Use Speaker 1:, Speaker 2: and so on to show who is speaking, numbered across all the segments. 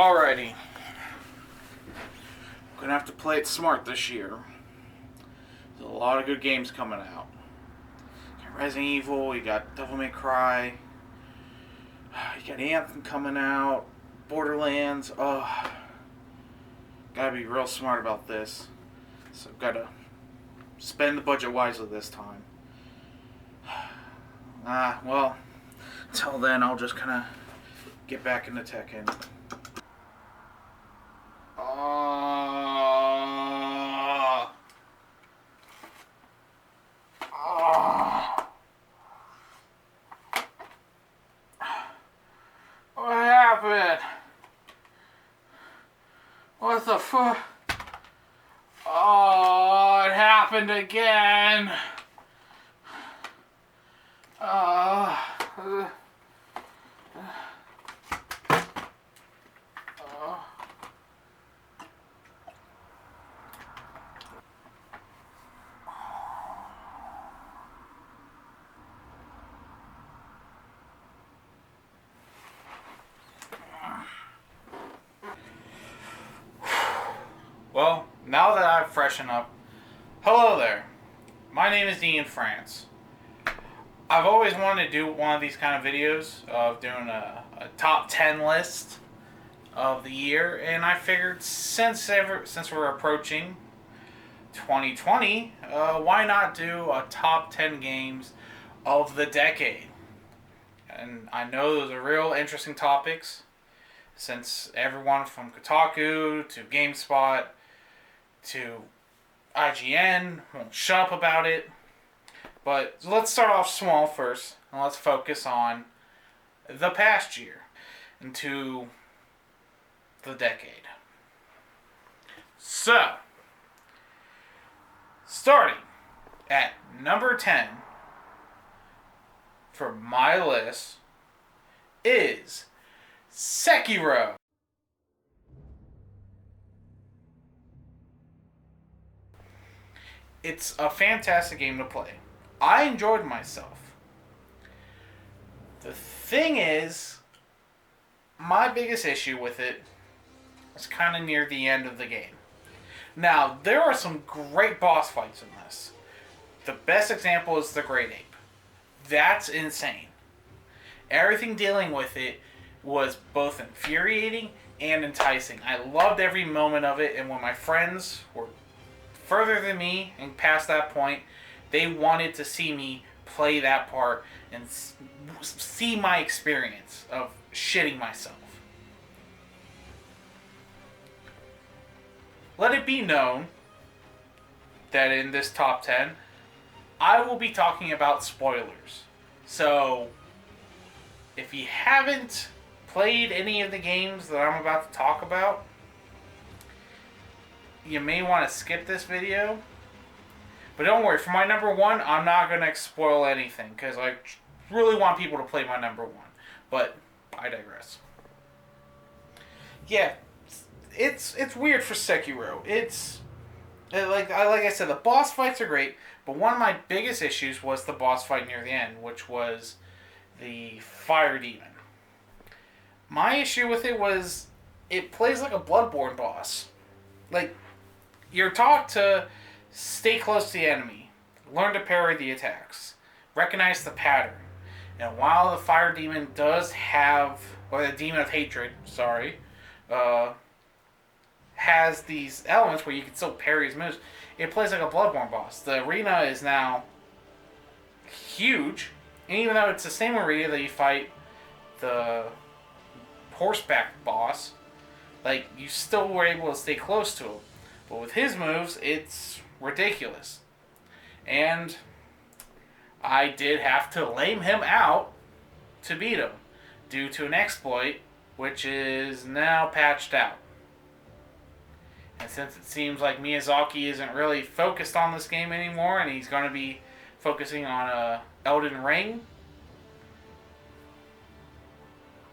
Speaker 1: Alrighty. Gonna have to play it smart this year. There's a lot of good games coming out. You got Resident Evil, you got Devil May Cry, you got Anthem coming out, Borderlands. Gotta be real smart about this. So gotta spend the budget wisely this time. Well, until then I'll just kinda get back into Tekken. What happened? What the fuck? Oh, it happened again. Well, now that I've freshened up, hello there. My name is Dean France. I've always wanted to do one of these kind of videos of doing a top 10 list of the year, and I figured since we're approaching 2020, why not do a top 10 games of the decade? And I know those are real interesting topics, since everyone from Kotaku to GameSpot to IGN won't shut up about it. But let's start off small first, and let's focus on the past year into the decade. So, starting at number 10 for my list is Sekiro. It's a fantastic game to play. I enjoyed myself. The thing is, my biggest issue with it was kind of near the end of the game. Now, there are some great boss fights in this. The best example is the Great Ape. That's insane. Everything dealing with it was both infuriating and enticing. I loved every moment of it, and when my friends were further than me and past that point, they wanted to see me play that part and see my experience of shitting myself. Let it be known that in this top 10, I will be talking about spoilers. So, if you haven't played any of the games that I'm about to talk about, you may want to skip this video. But don't worry, for my number one, I'm not going to spoil anything, because I really want people to play my number one. But I digress. Yeah, it's weird for Sekiro. It's like I said, the boss fights are great, but one of my biggest issues was the boss fight near the end, which was the fire demon. My issue with it was it plays like a Bloodborne boss. Like, you're taught to stay close to the enemy, learn to parry the attacks, recognize the pattern. And while the fire demon does have, or the demon of hatred, has these elements where you can still parry his moves, it plays like a Bloodborne boss. The arena is now huge, and even though it's the same arena that you fight the horseback boss, like, you still were able to stay close to him. But with his moves, it's ridiculous. And I did have to lame him out to beat him due to an exploit, which is now patched out. And since it seems like Miyazaki isn't really focused on this game anymore, and he's going to be focusing on Elden Ring,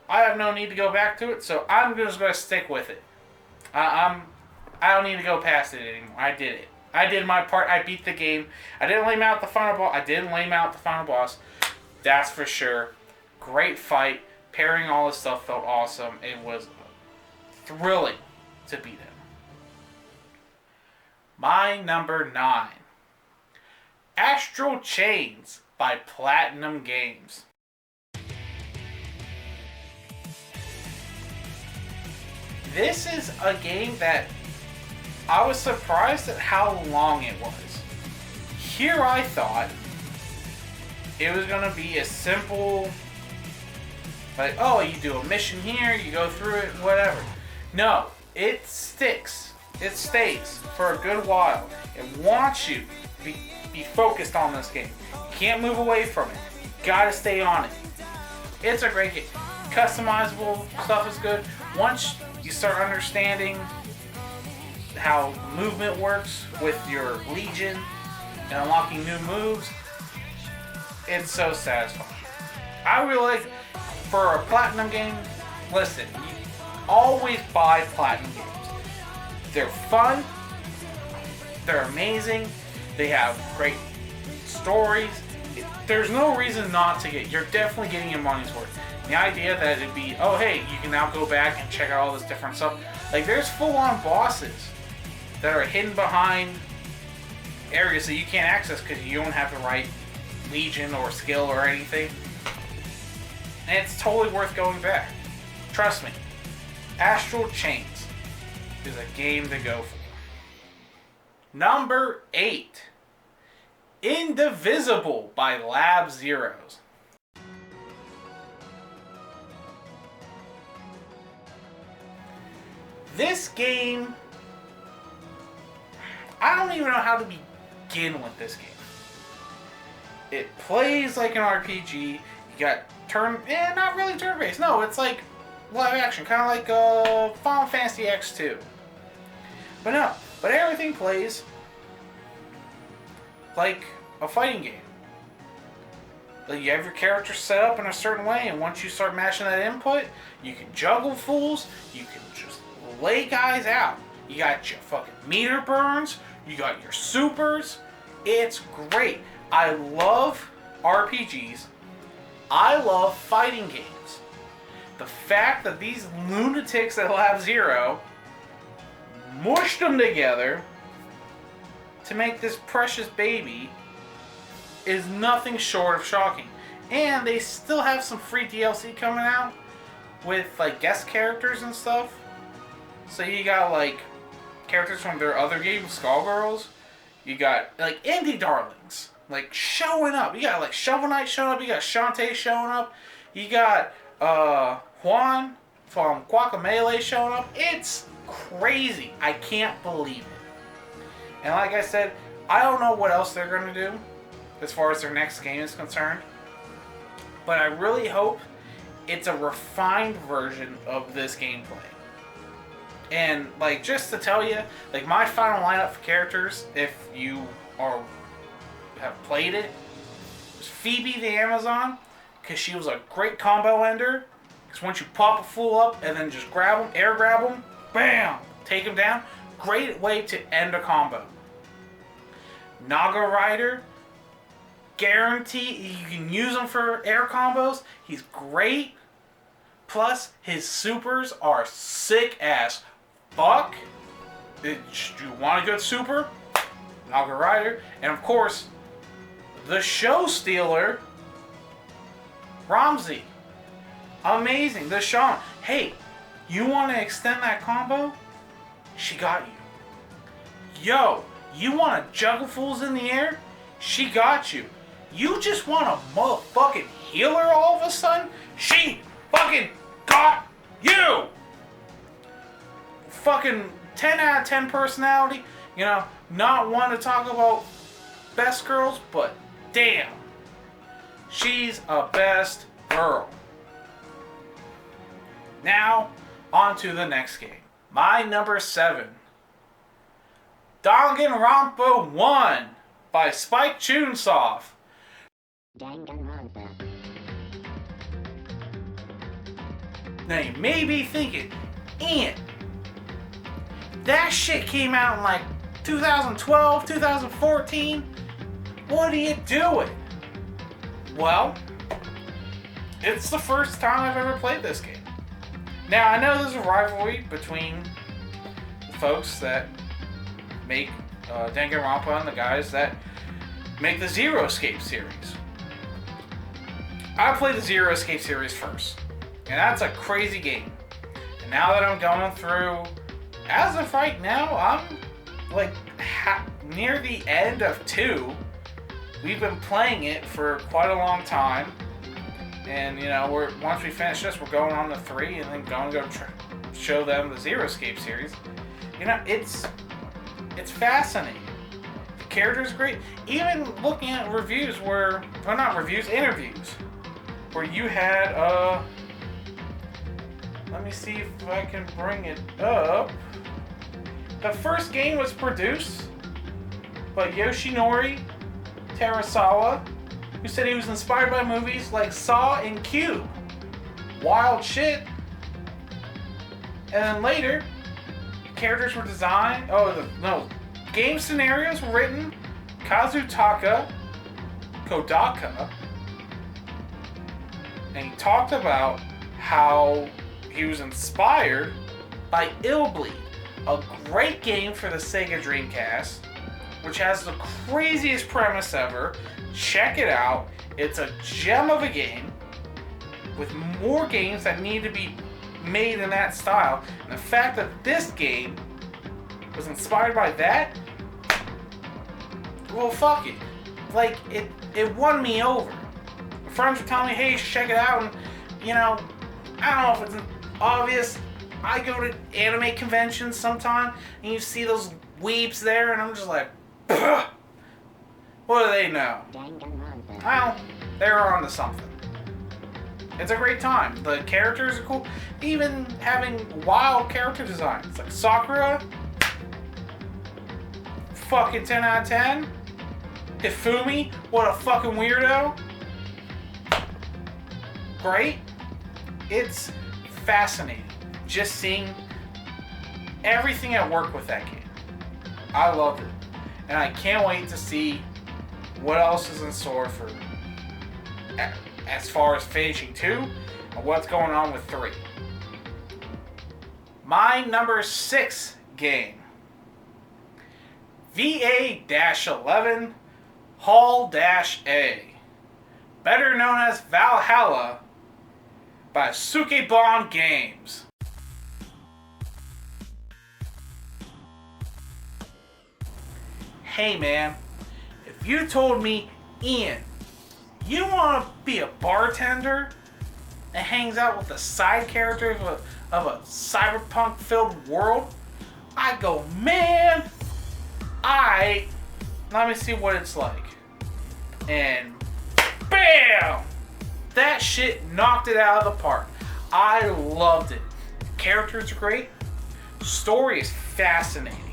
Speaker 1: I have no need to go back to it, so I'm just going to stick with it. I don't need to go past it anymore. I did it. I did my part. I beat the game. I didn't lame out the final boss. That's for sure. Great fight. Pairing all this stuff felt awesome. It was a thrilling to beat him. My number 9. Astral Chains by Platinum Games. This is a game that I was surprised at how long it was. Here I thought it was going to be a simple, like, oh, you do a mission here, you go through it, whatever. No, it sticks. It stays for a good while. It wants you to be focused on this game. You can't move away from it. You gotta stay on it. It's a great game. Customizable stuff is good. Once you start understanding how movement works with your Legion and unlocking new moves, it's so satisfying. I really like, for a Platinum game, listen, you always buy Platinum games. They're fun, they're amazing, they have great stories. There's no reason not to get, you're definitely getting your money's worth. The idea that it'd be, oh hey, you can now go back and check out all this different stuff. Like, there's full-on bosses that are hidden behind areas that you can't access because you don't have the right Legion or skill or anything. And it's totally worth going back. Trust me. Astral Chains is a game to go for. Number 8. Indivisible by Lab Zeros. This game, I don't even know how to begin with this game. It plays like an RPG. You got not really turn-based. No, it's like live action, kind of like Final Fantasy X2. But everything plays like a fighting game. Like, you have your character set up in a certain way, and once you start mashing that input, you can juggle fools, you can just lay guys out. You got your fucking meter burns, you got your supers. It's great. I love RPGs. I love fighting games. The fact that these lunatics at Lab Zero mushed them together to make this precious baby is nothing short of shocking. And they still have some free DLC coming out with like guest characters and stuff. So you got like characters from their other game, Skullgirls. You got like indie darlings like showing up. You got like Shovel Knight showing up. You got Shantae showing up. You got Juan from Guacamelee showing up. It's crazy. I can't believe it. And like I said, I don't know what else they're going to do as far as their next game is concerned. But I really hope it's a refined version of this gameplay. And like, just to tell you, like, my final lineup for characters, if you have played it, was Phoebe the Amazon, because she was a great combo ender. Because once you pop a fool up and then just grab them, air grab them, bam, take them down. Great way to end a combo. Naga Rider, guarantee you can use him for air combos. He's great. Plus, his supers are sick ass fuck. You want a good super? Naga Rider. And of course, the show stealer, Ramsey. Amazing. The Shaman. Hey, you want to extend that combo? She got you. Yo, you want to juggle fools in the air? She got you. You just want a motherfucking healer all of a sudden? She fucking got you! Fucking 10 out of 10 personality. You know, not one to talk about best girls, but damn. She's a best girl. Now, on to the next game. My number 7. Danganronpa 1 by Spike Chunsoft. Danganronpa. Now you may be thinking, Ian, that shit came out in like 2012, 2014. What are you doing? Well, it's the first time I've ever played this game. Now, I know there's a rivalry between the folks that make Danganronpa and the guys that make the Zero Escape series. I played the Zero Escape series first, and that's a crazy game. And now that I'm going through, as of right now, I'm like near the end of 2. We've been playing it for quite a long time, and once we finish this, we're going on to 3, and then going to go show them the Zero Escape series. It's fascinating. The characters are great. Even looking at reviews interviews, where you had let me see if I can bring it up. The first game was produced by Yoshinori Terasawa, who said he was inspired by movies like Saw and Cube. Wild shit. And then later, characters were designed. Game scenarios were written Kazutaka Kodaka. And he talked about how he was inspired by Illbleed, a great game for the Sega Dreamcast, which has the craziest premise ever. Check it out. It's a gem of a game with more games that need to be made in that style. And the fact that this game was inspired by that, well, fuck it. Like, it won me over. My friends were telling me, hey, you should check it out. And, I don't know if it's obvious. I go to anime conventions sometime, and you see those weeps there, and I'm just like, Ugh. What do they know? Well, they're onto something. It's a great time. The characters are cool. Even having wild character designs. Like Sakura, fucking 10 out of 10. Hifumi, what a fucking weirdo. Great. It's fascinating just seeing everything at work with that game. I love it. And I can't wait to see what else is in store for as far as finishing 2 and what's going on with 3. My number 6 game. VA-11 Hall-A. Better known as Valhalla by Sukebon Games. Hey man, if you told me, Ian, you want to be a bartender that hangs out with the side characters of a cyberpunk filled world, I'd go, man, let me see what it's like. And bam! That shit knocked it out of the park. I loved it. Characters are great. Story is fascinating.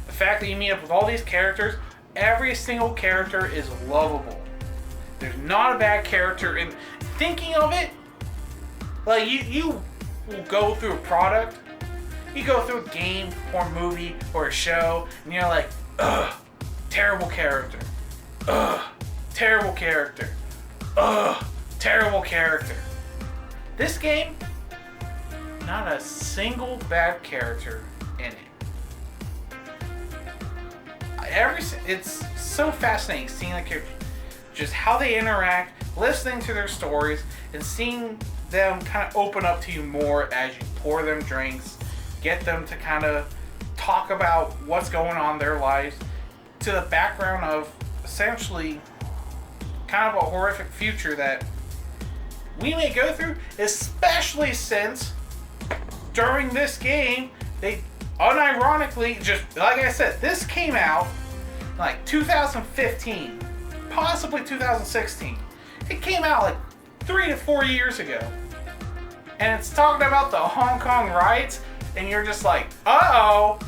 Speaker 1: The fact that you meet up with all these characters, every single character is lovable. There's not a bad character. And thinking of it, like you will go through a product, you go through a game or movie or a show, and you're like, ugh, terrible character. Ugh, terrible character. Ugh, terrible character. This game, not a single bad character in it. It's so fascinating seeing the characters, just how they interact, listening to their stories, and seeing them kind of open up to you more as you pour them drinks, get them to kind of talk about what's going on in their lives, to the background of essentially kind of a horrific future that we may go through, especially since during this game, they unironically, just like I said, this came out like 2015, possibly 2016. It came out like 3 to 4 years ago. And it's talking about the Hong Kong riots, and you're just like, uh-oh,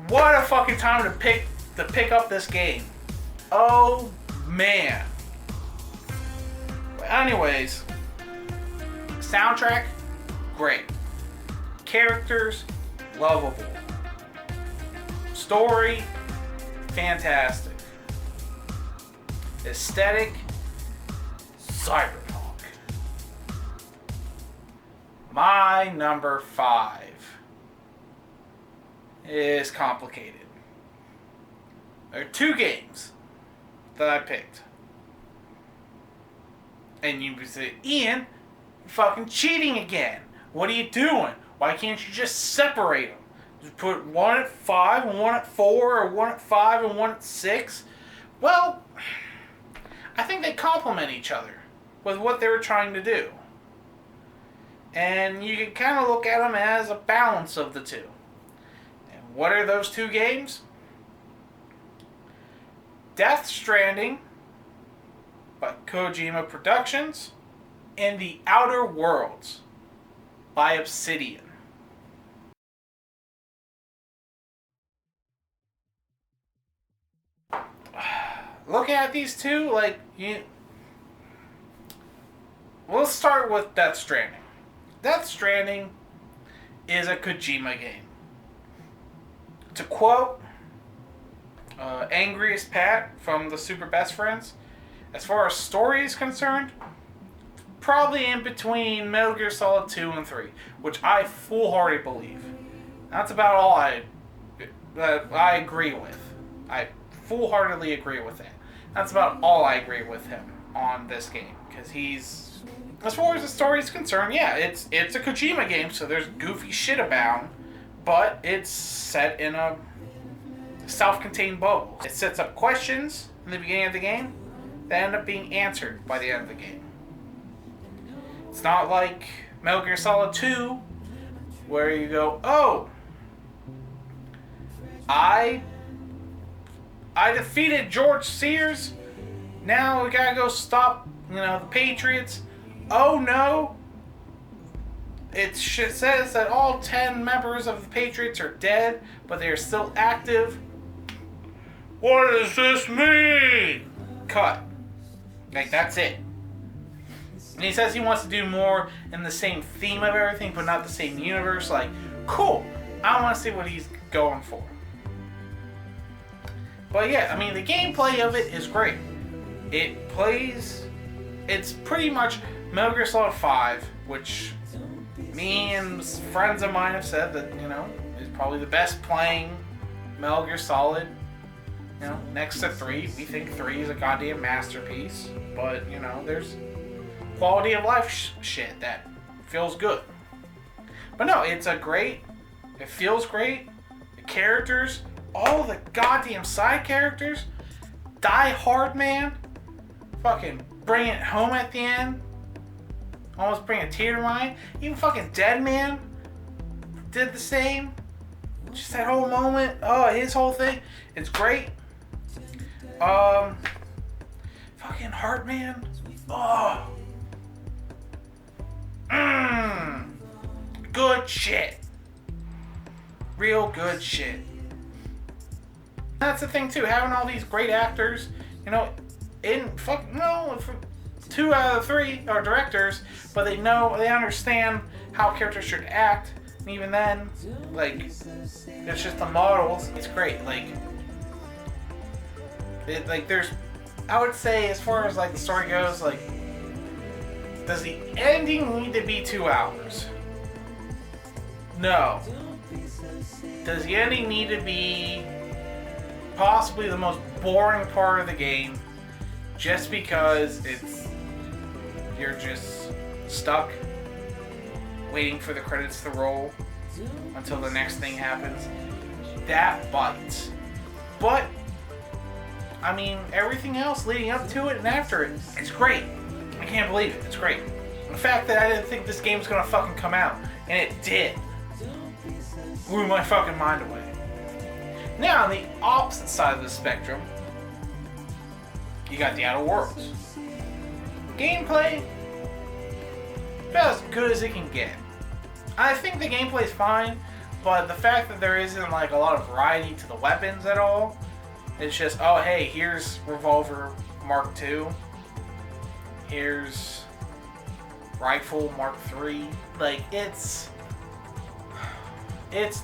Speaker 1: what a fucking time to pick up this game. Oh, man. But anyways, soundtrack, great. Characters, lovable. Story, fantastic. Aesthetic, cyberpunk. My number 5 is complicated. There are 2 games that I picked. And you say, Ian, you're fucking cheating again. What are you doing? Why can't you just separate them? Just put one at 5 and one at 4, or one at 5 and one at 6? Well, I think they complement each other with what they were trying to do. And you can kind of look at them as a balance of the two. And what are those 2 games? Death Stranding by Kojima Productions and The Outer Worlds by Obsidian. Looking at these 2, we'll start with Death Stranding. Death Stranding is a Kojima game. To quote Angriest Pat from the Super Best Friends, as far as story is concerned, probably in between Metal Gear Solid 2 and 3, which I full-heartedly believe. That's about all I agree with. I full-heartedly agree with that. That's about all I agree with him on this game, because he's, as far as the story is concerned, yeah, it's a Kojima game, so there's goofy shit about, but it's set in a self-contained bubble. It sets up questions in the beginning of the game that end up being answered by the end of the game. It's not like Metal Gear Solid 2, where you go, oh, I defeated George Sears, now we gotta go stop, the Patriots. Oh no, it says that all 10 members of the Patriots are dead, but they are still active. What does this mean? Cut. That's it. And he says he wants to do more in the same theme of everything, but not the same universe. Cool. I want to see what he's going for. But yeah, the gameplay of it is great. It's pretty much Metal Gear Solid 5, which me and friends of mine have said that, is probably the best playing Metal Gear Solid. Next to 3, we think 3 is a goddamn masterpiece. But, there's quality of life shit that feels good. But no, it feels great. The characters, all the goddamn side characters, Die Hard Man, fucking bring it home at the end, almost bring a tear to my eye. Even fucking Dead Man did the same. Just that whole moment, his whole thing, it's great. Fucking Heartman, good shit. Real good shit. That's the thing too, having all these great actors, 2 out of 3 are directors, but they understand how characters should act, and even then, it's just the models, it's great, there's, I would say, as far as, the story goes, does the ending need to be 2 hours? No. Does the ending need to be possibly the most boring part of the game just because you're just stuck waiting for the credits to roll until the next thing happens? That bites. But everything else leading up to it and after it, it's great. I can't believe it. It's great. The fact that I didn't think this game's gonna fucking come out, and it did, blew my fucking mind away. Now, on the opposite side of the spectrum, you got The Outer Worlds. Gameplay, about as good as it can get. I think the gameplay's fine, but the fact that there isn't a lot of variety to the weapons at all, it's just, oh hey, here's Revolver Mark II, here's Rifle Mark III. It's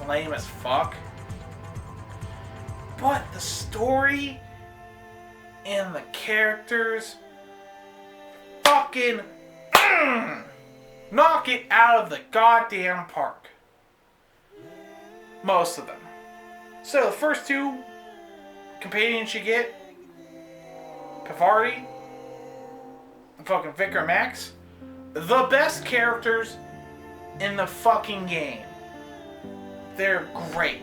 Speaker 1: lame as fuck. But the story and the characters, fucking knock it out of the goddamn park. Most of them. So the first two companions you get, Pavarti and fucking Vicar Max, the best characters in the fucking game. They're great.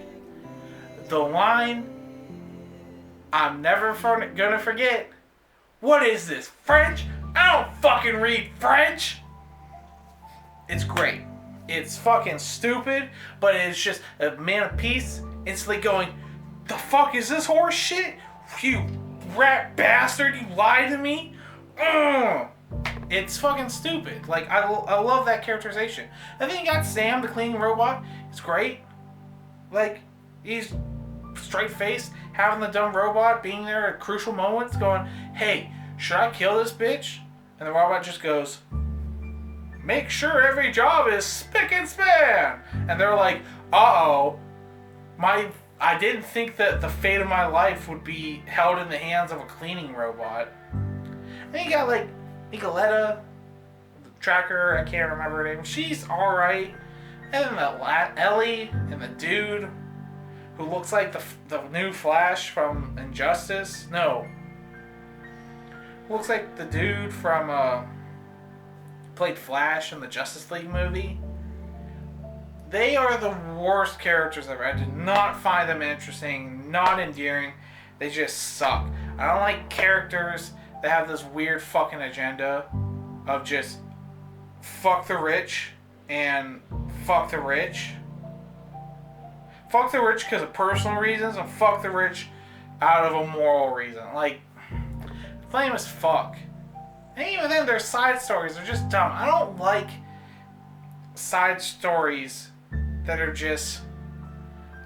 Speaker 1: The line I'm never gonna forget. What is this, French? I don't fucking read French. It's great. It's fucking stupid, but it's just a man of peace instantly going, the fuck is this horse shit? You rat bastard, you lied to me? It's fucking stupid. Like, I love that characterization. I think you got Sam, the cleaning robot. It's great. Like, he's straight-faced, having the dumb robot being there at crucial moments going, hey, should I kill this bitch? And the robot just goes, make sure every job is spick and span. And they're like, uh-oh, I didn't think that the fate of my life would be held in the hands of a cleaning robot. And you got, like, Nicoletta, the tracker, I can't remember her name. She's alright. And then Ellie and the dude who looks like the new Flash from Injustice. No. Looks like the dude from, played Flash in the Justice League movie. They are the worst characters ever. I did not find them interesting, not endearing. They just suck. I don't like characters that have this weird fucking agenda of just fuck the rich and fuck the rich. Fuck the rich because of personal reasons and fuck the rich out of a moral reason. Like, lame as fuck. And even then, their side stories are just dumb. I don't like side stories that are just,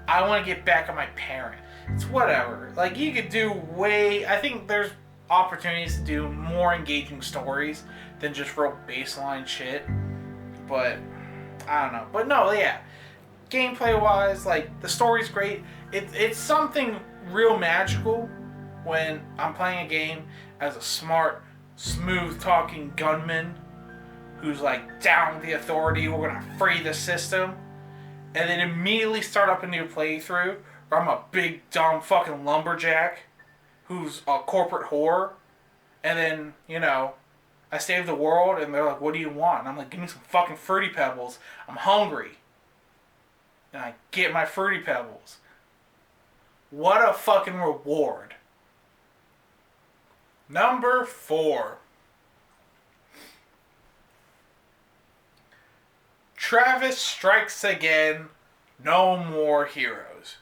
Speaker 1: I want to get back at my parent. It's whatever. Like, you could do I think there's opportunities to do more engaging stories than just real baseline shit. But, I don't know. But no, yeah. Gameplay wise, like, the story's great. It's something real magical when I'm playing a game as a smart, smooth talking gunman who's like, down with the authority, we're gonna free the system, and then immediately start up a new playthrough where I'm a big dumb fucking lumberjack who's a corporate whore, and then, you know, I save the world and they're like, what do you want? And I'm like, give me some fucking Fruity Pebbles, I'm hungry. And I get my Fruity Pebbles. What a fucking reward. Number 4. Travis strikes again. No more heroes.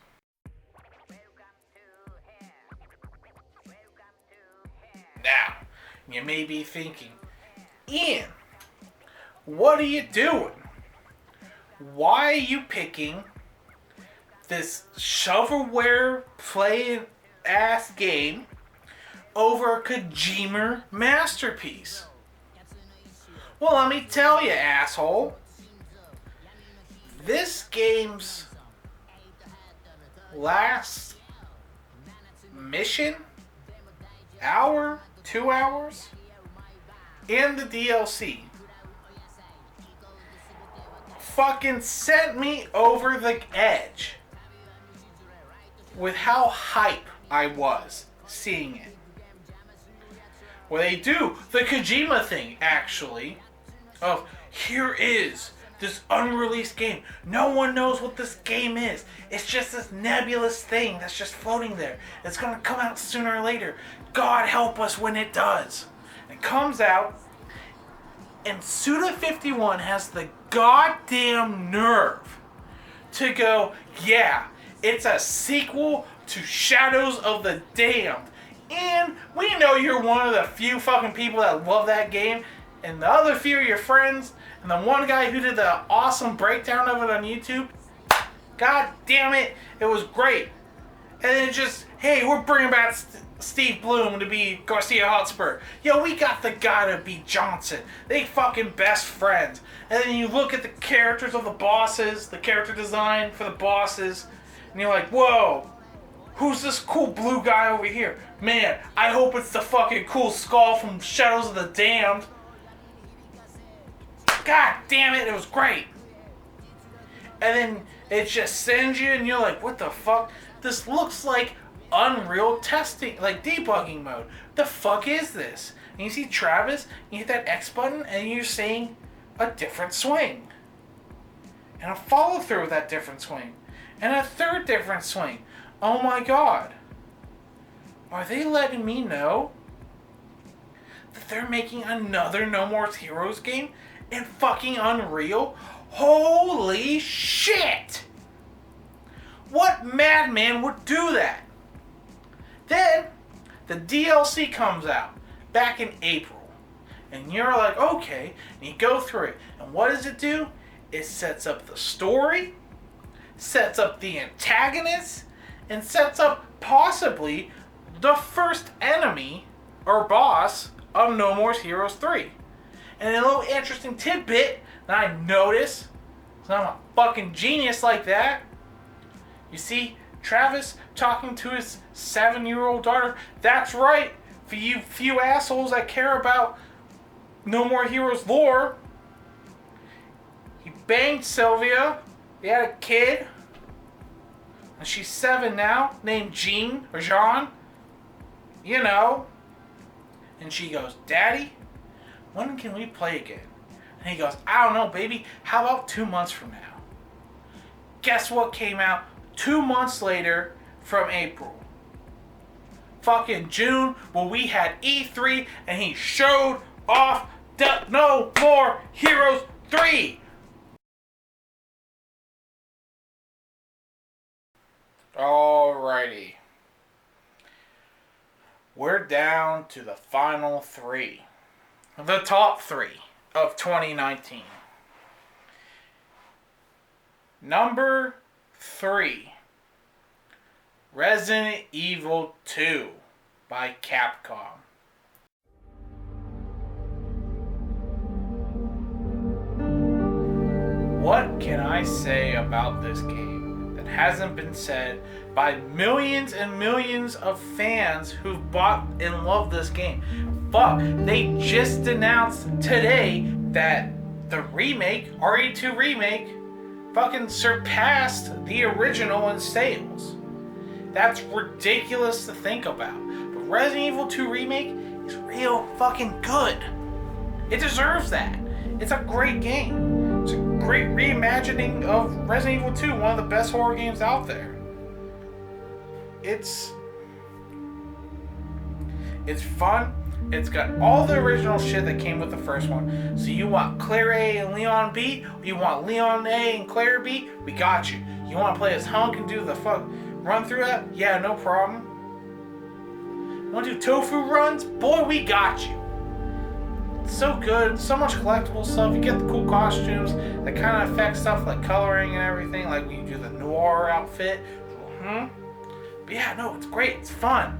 Speaker 1: Now, you may be thinking, Ian, what are you doing? Why are you picking this shovelware playing ass game over a Kojima masterpiece? Well, let me tell you, asshole. This game's last mission, hour, 2 hours, and the DLC fucking sent me over the edge with how hype I was seeing it. Where they do the Kojima thing, actually, of here is this unreleased game. No one knows what this game is. It's just this nebulous thing that's just floating there. It's gonna come out sooner or later. God help us when it does. It comes out, and Suda51 has the goddamn nerve to go, yeah, it's a sequel to Shadows of the Damned. And we know you're one of the few fucking people that love that game, and the other few are your friends, and the one guy who did the awesome breakdown of it on YouTube, god damn it, it was great. And then it just, hey, we're bringing back Steve Bloom to be Garcia Hotspur. Yo, we got the guy to be Johnson. They fucking best friends. And then you look at the characters of the bosses, the character design for the bosses, and you're like, whoa, who's this cool blue guy over here? Man, I hope it's the fucking cool Skull from Shadows of the Damned. God damn it, it was great. And then it just sends you and you're like, what the fuck? This looks like Unreal testing, like debugging mode. The fuck is this? And you see Travis, you hit that X button and you're seeing a different swing. And a follow through with that different swing. And a third different swing. Oh my god. Are they letting me know that they're making another No More Heroes game in fucking Unreal? Holy shit! What madman would do that? Then, the DLC comes out back in April. And you're like, okay. And you go through it. And what does it do? It sets up the story, sets up the antagonist, and sets up possibly the first enemy or boss of No More Heroes 3. And a little interesting tidbit that I noticed, because I'm a fucking genius like that. You see Travis talking to his 7-year-old daughter. That's right, for you few assholes that care about No More Heroes lore. He banged Sylvia. They had a kid. And she's 7 now, named Jean or Jean. You know. And she goes, Daddy, when can we play again? And he goes, I don't know, baby. How about 2 months from now? Guess what came out 2 months later from April? Fucking June, when we had E3 and he showed off the No More Heroes 3. Alrighty. We're down to the final 3. The top 3 of 2019. Number 3. Resident Evil 2 by Capcom. What can I say about this game that hasn't been said by millions and millions of fans who've bought and loved this game? Fuck, they just announced today that the remake, RE2 remake, fucking surpassed the original in sales. That's ridiculous to think about. But Resident Evil 2 remake is real fucking good. It deserves that. It's a great game. It's a great reimagining of Resident Evil 2, one of the best horror games out there. It's fun. It's got all the original shit that came with the first one. So you want Claire A and Leon B? Or you want Leon A and Claire B? We got you. You want to play as Hunk and do the fuck run through that? Yeah, no problem. Want to do tofu runs? Boy, we got you. It's so good. So much collectible stuff. You get the cool costumes that kind of affect stuff like coloring and everything. Like when you do the noir outfit. But yeah, no, it's great. It's fun.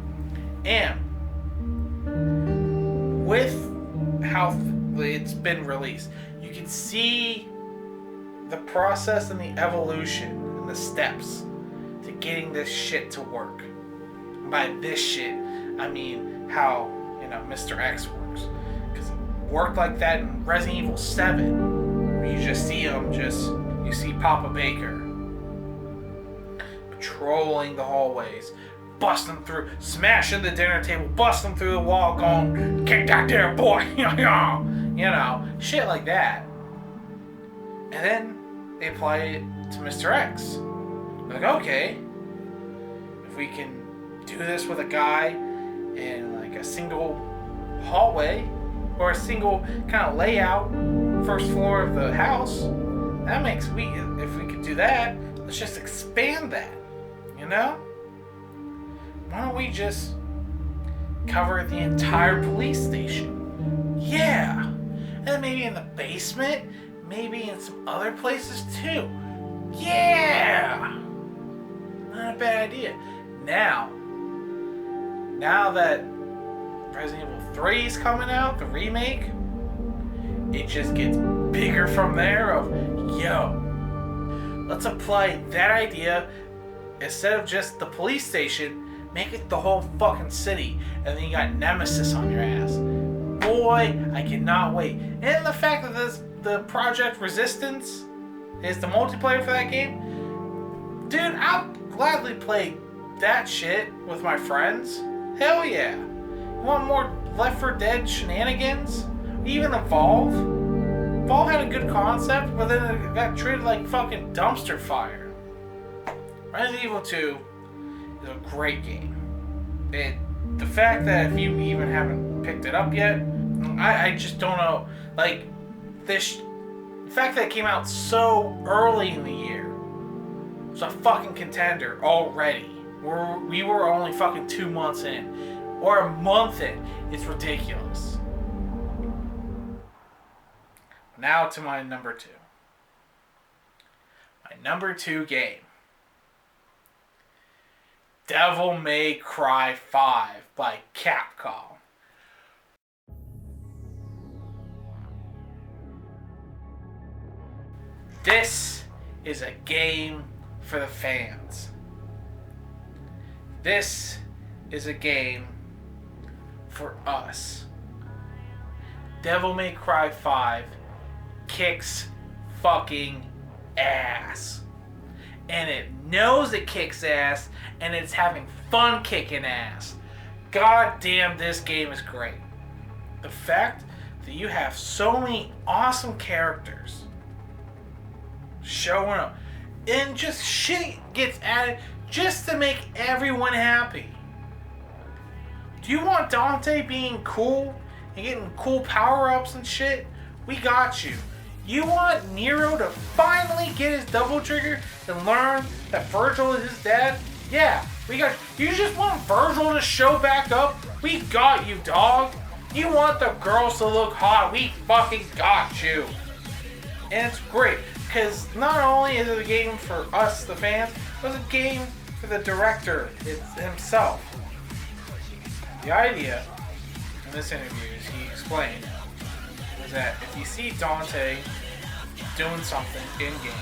Speaker 1: And with how it's been released, you can see the process and the evolution and the steps to getting this shit to work. By this shit, I mean how, Mr. X works. Because it worked like that in Resident Evil 7. Where you just see him, you see Papa Baker patrolling the hallways, busting through, smashing the dinner table, busting through the wall, going, kick that there, boy, shit like that. And then they apply it to Mr. X. Like, okay, if we can do this with a guy in like a single hallway or a single kind of layout, first floor of the house, that makes if we could do that, let's just expand that, Why don't we just cover the entire police station? Yeah, and maybe in the basement, maybe in some other places too. Yeah! Not a bad idea. Now that Resident Evil 3 is coming out, the remake, it just gets bigger from there of, let's apply that idea, instead of just the police station, make it the whole fucking city, and then you got Nemesis on your ass. Boy, I cannot wait. And the fact that this the Project Resistance is the multiplayer for that game, dude, I'll gladly play that shit with my friends. Hell yeah. You want more Left 4 Dead shenanigans? Even Evolve? Evolve had a good concept, but then it got treated like fucking dumpster fire. Resident Evil 2 is a great game. The fact that if you even haven't picked it up yet, I just don't know. Like, the fact that it came out so early in the year, it's a fucking contender already. We were only fucking 2 months in, or a month in. It's ridiculous. Now to my number 2. My number 2 game. Devil May Cry 5 by Capcom. This is a game for the fans. This is a game for us. Devil May Cry 5 kicks fucking ass. And it knows it kicks ass, and it's having fun kicking ass. God damn, this game is great. The fact that you have so many awesome characters showing up, and just shit gets added just to make everyone happy. Do you want Dante being cool and getting cool power-ups and shit? We got you. You want Nero to finally get his double trigger and learn that Virgil is his dad? Yeah, we got you. You just want Virgil to show back up? We got you, dog. You want the girls to look hot? We fucking got you. And it's great, because not only is it a game for us, the fans, but it's a game for the director himself. The idea in this interview, as he explained, was that if you see Dante doing something in-game,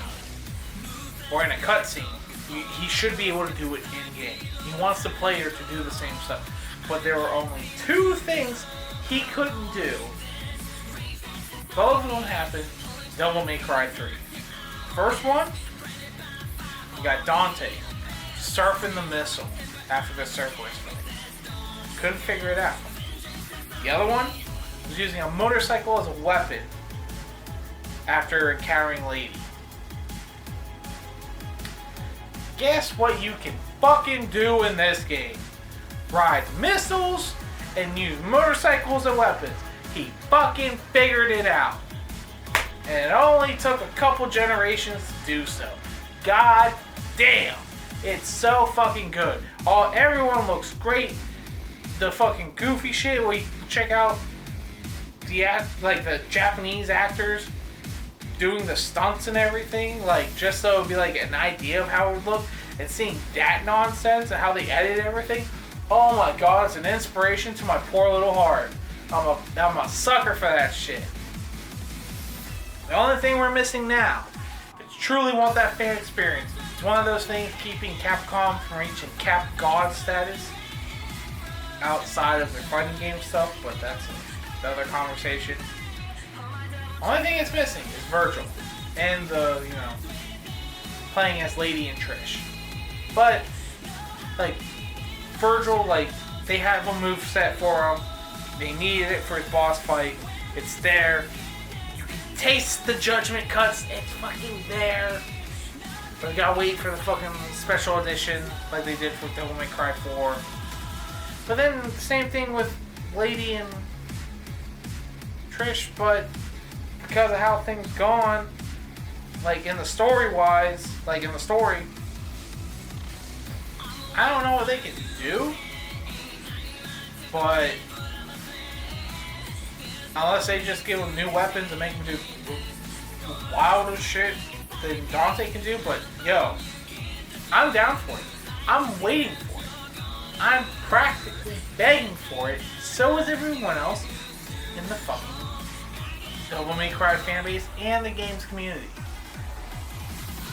Speaker 1: or in a cutscene, he should be able to do it in-game. He wants the player to do the same stuff. But there were only 2 things he couldn't do. Both of them happened in Devil May Cry 3. First one, you got Dante surfing the missile after the surfway spin. Couldn't figure it out. The other one was using a motorcycle as a weapon after encountering Lady. Guess what you can fucking do in this game? Ride missiles and use motorcycles as weapons. He fucking figured it out. And it only took a couple generations to do so. God damn. It's so fucking good. Everyone looks great. The fucking goofy shit where you check out the Japanese actors doing the stunts and everything, like, just so it would be like an idea of how it would look, and seeing that nonsense and how they edit everything. Oh my god, it's an inspiration to my poor little heart. I'm a sucker for that shit. The only thing we're missing now, if you truly want that fan experience, it's one of those things keeping Capcom from reaching Cap God status outside of their fighting game stuff, but that's another conversation. Only thing it's missing is Virgil and playing as Lady and Trish. But Virgil, they have a move set for him. They needed it for his boss fight. It's there. You can taste the judgment cuts. It's fucking there. But we gotta wait for the fucking special edition like they did for Devil May Cry 4. But then the same thing with Lady and Trish, but because of how things gone, in the story, I don't know what they can do, but unless they just give them new weapons and make them do wilder shit than Dante can do. But yo, I'm down for it. I'm waiting for it. I'm practically begging for it. So is everyone else in the fucking Devil May Cry fanbase and the game's community.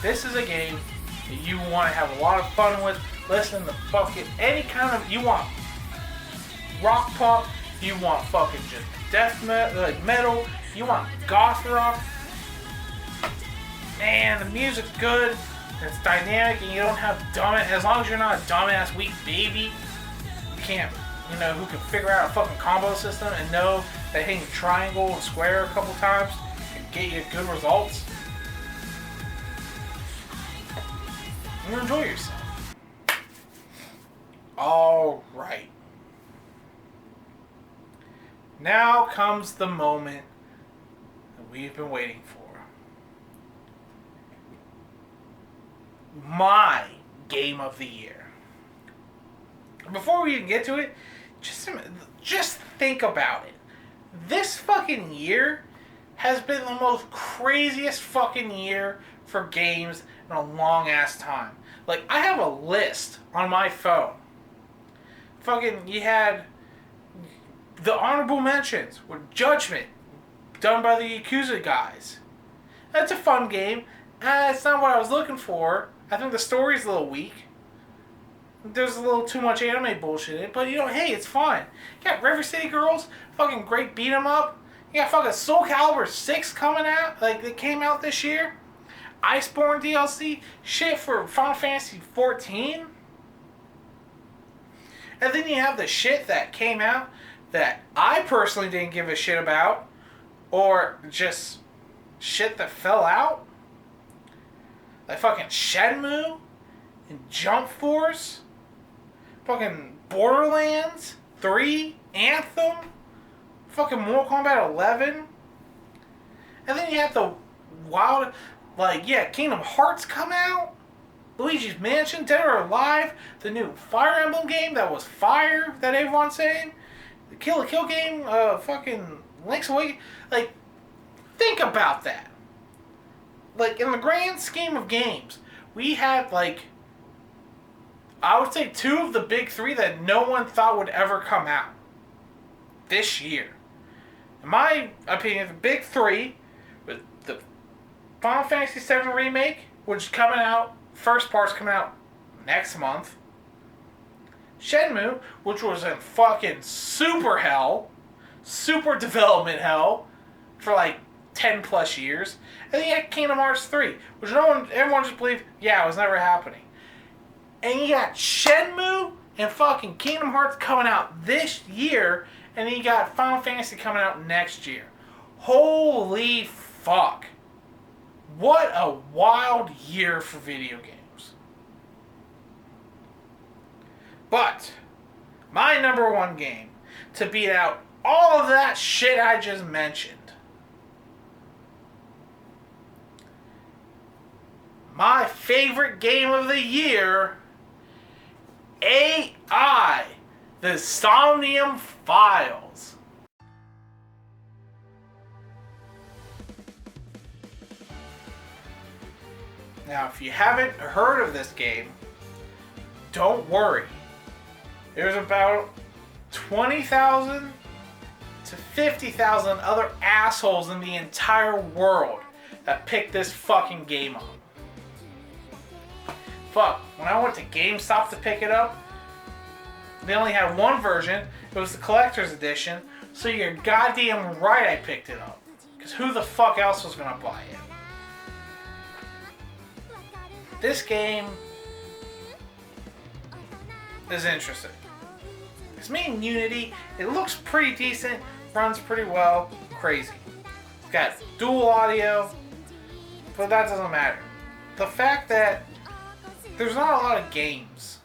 Speaker 1: This is a game that you want to have a lot of fun with. Listen to fucking any kind of, you want rock pop, you want fucking just death metal, you want goth rock, and the music's good, and it's dynamic, and you don't have as long as you're not a dumbass weak baby, you can't, who can figure out a fucking combo system and know that hitting triangle and square a couple times can get you good results. You enjoy yourself. Alright. Now comes the moment that we've been waiting for. My game of the year. Before we even get to it, just think about it. This fucking year has been the most craziest fucking year for games in a long ass time. Like, I have a list on my phone. Fucking, you had the honorable mentions with Judgment, done by the Yakuza guys. That's a fun game. It's not what I was looking for. I think the story's a little weak. There's a little too much anime bullshit in it, but hey, it's fun. You got River City Girls, fucking great beat 'em up. You got fucking Soul Calibur 6 coming out, like it came out this year. Iceborne DLC, shit for Final Fantasy 14. And then you have the shit that came out that I personally didn't give a shit about, or just shit that fell out. Like fucking Shenmue and Jump Force, fucking Borderlands 3, Anthem, fucking Mortal Kombat 11. And then you have the wild, Kingdom Hearts come out, Luigi's Mansion, Dead or Alive, the new Fire Emblem game that was fire that everyone's saying, the Kill la Kill game, fucking Link's Awakening. Like, think about that. Like, in the grand scheme of games, we had, I would say 2 of the big 3 that no one thought would ever come out this year. In my opinion, the big 3 was the Final Fantasy VII Remake, which is coming out, first part's coming out next month. Shenmue, which was in fucking super hell, super development hell, for 10 plus years. And then you got Kingdom Hearts 3, which everyone just believed, it was never happening. And you got Shenmue and fucking Kingdom Hearts coming out this year, and then you got Final Fantasy coming out next year. Holy fuck. What a wild year for video games. But my number one game to beat out all of that shit I just mentioned, my favorite game of the year, AI, the Somnium Files. Now, if you haven't heard of this game, don't worry. There's about 20,000 to 50,000 other assholes in the entire world that picked this fucking game up. Fuck, when I went to GameStop to pick it up, they only had one version. It was the collector's edition, so you're goddamn right I picked it up. Because who the fuck else was going to buy it? This game is interesting. It's made in Unity. It looks pretty decent, runs pretty well, crazy. It's got dual audio, but that doesn't matter. The fact that there's not a lot of games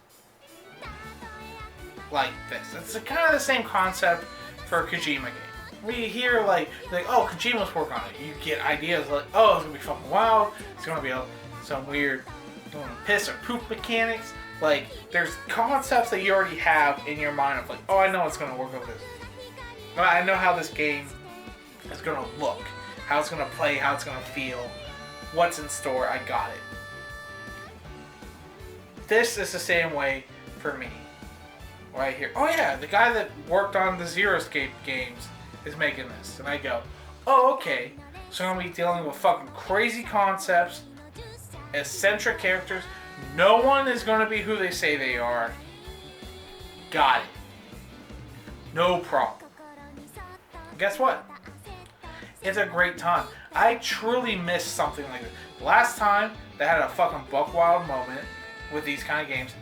Speaker 1: like this. It's kind of the same concept for a Kojima game. We hear oh, Kojima's working on it. You get ideas oh, it's gonna be fucking wild. It's gonna be some weird piss or poop mechanics. There's concepts that you already have in your mind of oh, I know it's gonna work with this. I know how this game is gonna look, how it's gonna play, how it's gonna feel, what's in store. I got it. This is the same way for me. Right here. Oh yeah, the guy that worked on the Zero Escape games is making this. And I go, oh okay. So I'm going to be dealing with fucking crazy concepts, eccentric characters. No one is going to be who they say they are. Got it. No problem. Guess what? It's a great time. I truly missed something like this. Last time they had a fucking buck wild moment with these kind of games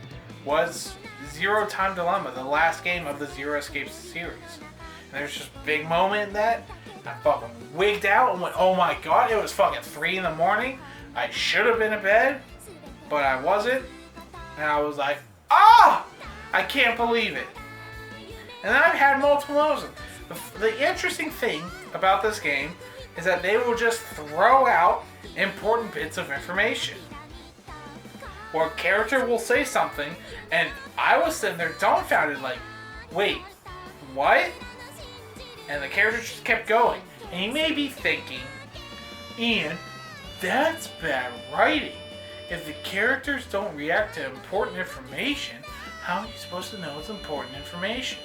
Speaker 1: was Zero Time Dilemma, the last game of the Zero Escape series. And there's just a big moment in that. I fucking wigged out and went, oh my god, it was fucking 3 in the morning. I should have been in bed, but I wasn't. And I was like, ah! I can't believe it. And then I've had multiple moments. The interesting thing about this game is that they will just throw out important bits of information. Or a character will say something, and I was sitting there dumbfounded like, wait, what? And the character just kept going. And you may be thinking, Ian, that's bad writing. If the characters don't react to important information, how are you supposed to know it's important information?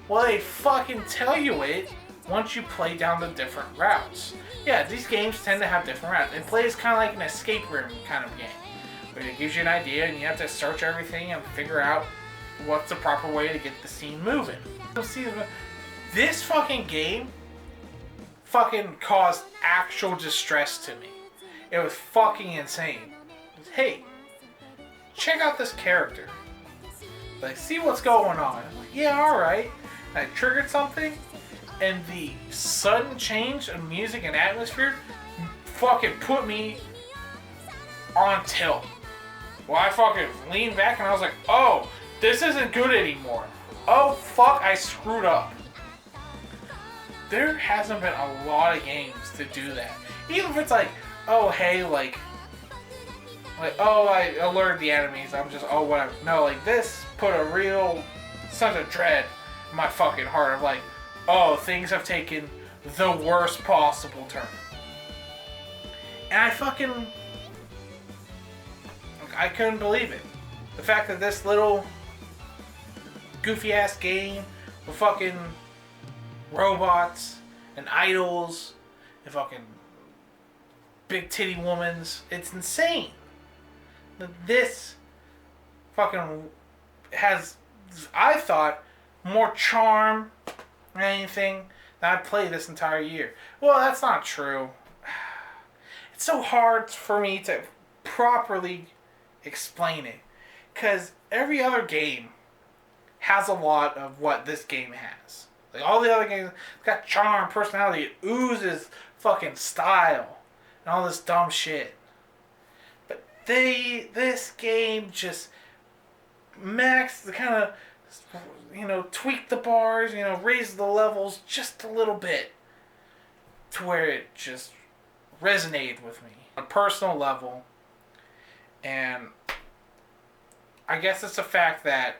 Speaker 1: Well, they fucking tell you it once you play down the different routes. Yeah, these games tend to have different routes. It plays kind of like an escape room kind of game, where it gives you an idea and you have to search everything and figure out what's the proper way to get the scene moving. This fucking game fucking caused actual distress to me. It was fucking insane. Hey, check out this character. Like, see what's going on. I'm like, yeah, alright. I triggered something, and the sudden change of music and atmosphere fucking put me on tilt. Well, I fucking leaned back and I was like, oh, this isn't good anymore. Oh, fuck, I screwed up. There hasn't been a lot of games to do that. Even if it's like, oh, hey, like, oh, I alerted the enemies, I'm just, oh, whatever. No, like, this put a real sense of dread in my fucking heart of like, oh, things have taken the worst possible turn. And I couldn't believe it. The fact that this little goofy ass game with fucking robots and idols and fucking big titty womans, it's insane. This fucking has, I thought, more charm than anything that I played this entire year. Well, that's not true. It's so hard for me to properly explain it, because every other game has a lot of what this game has. Like all the other games, it's got charm, personality, it oozes fucking style, and all this dumb shit. But this game just maxed the kind of, tweak the bars, raise the levels just a little bit to where it just resonated with me on a personal level. And I guess it's the fact that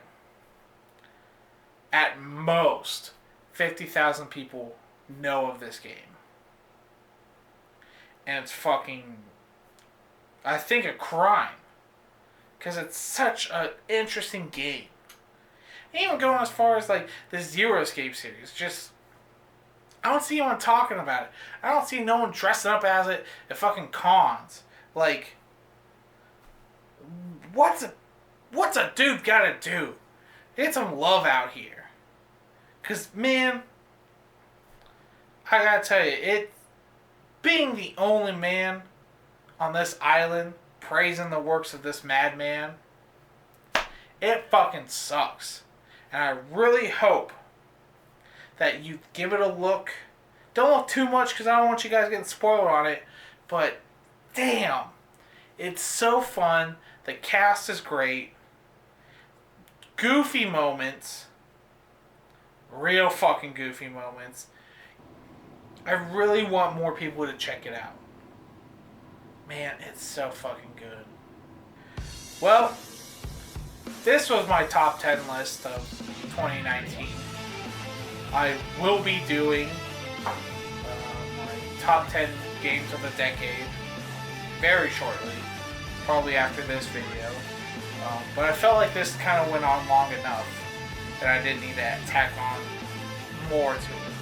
Speaker 1: at most 50,000 people know of this game. And it's fucking, I think, a crime. Because it's such an interesting game. Even going as far as like the Zero Escape series, just I don't see anyone talking about it. I don't see no one dressing up as it at fucking cons. Like, what's a dude gotta do? Get some love out here. Cause man, I gotta tell you, being the only man on this island praising the works of this madman, it fucking sucks. And I really hope that you give it a look. Don't look too much because I don't want you guys getting spoiled on it. But damn, it's so fun. The cast is great. Goofy moments. Real fucking goofy moments. I really want more people to check it out. Man, it's so fucking good. Well, this was my top 10 list of 2019. I will be doing my top 10 games of the decade very shortly, probably after this video. But I felt like this kind of went on long enough that I didn't need to tack on more to it.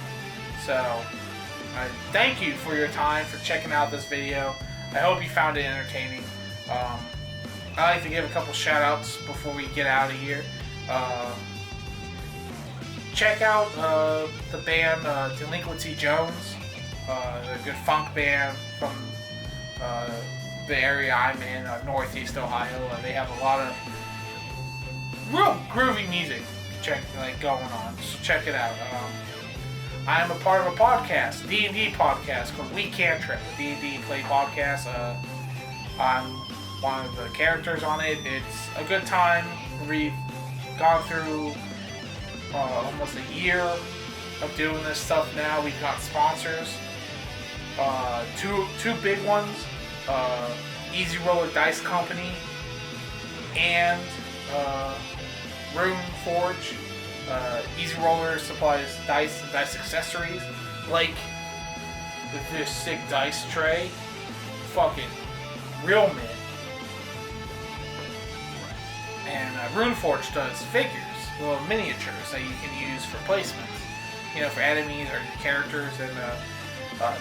Speaker 1: So, I thank you for your time, for checking out this video. I hope you found it entertaining. I like to give a couple shout outs before we get out of here. Check out the band Delinquency Jones. a good funk band from the area I'm in, Northeast Ohio. They have a lot of real groovy music going on. So check it out. I am a part of a podcast, D&D podcast called We Cantrip, a D&D play podcast. I'm one of the characters on it. It's a good time. We've gone through almost a year of doing this stuff now. We've got sponsors. Two big ones. Easy Roller Dice Company and Rune Forge. Easy Roller supplies dice and dice accessories like this sick dice tray. Fucking real mint. And Rune Forge does figures, little miniatures that you can use for placements, for enemies or characters. And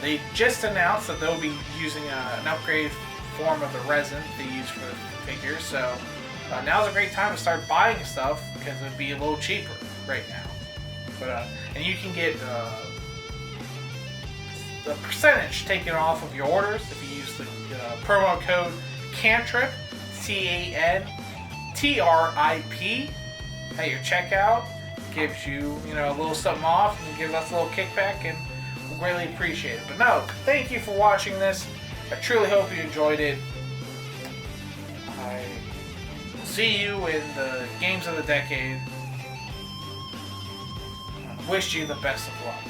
Speaker 1: they just announced that they'll be using an upgraded form of the resin they use for the figures. So now's a great time to start buying stuff because it'd be a little cheaper right now. But and you can get the percentage taken off of your orders if you use the promo code CANTRIP, CANTRIP at your checkout. Gives you a little something off and gives us a little kickback, and we'll greatly appreciate it. But no, thank you for watching this. I truly hope you enjoyed it. I will see you in the games of the decade. I wish you the best of luck.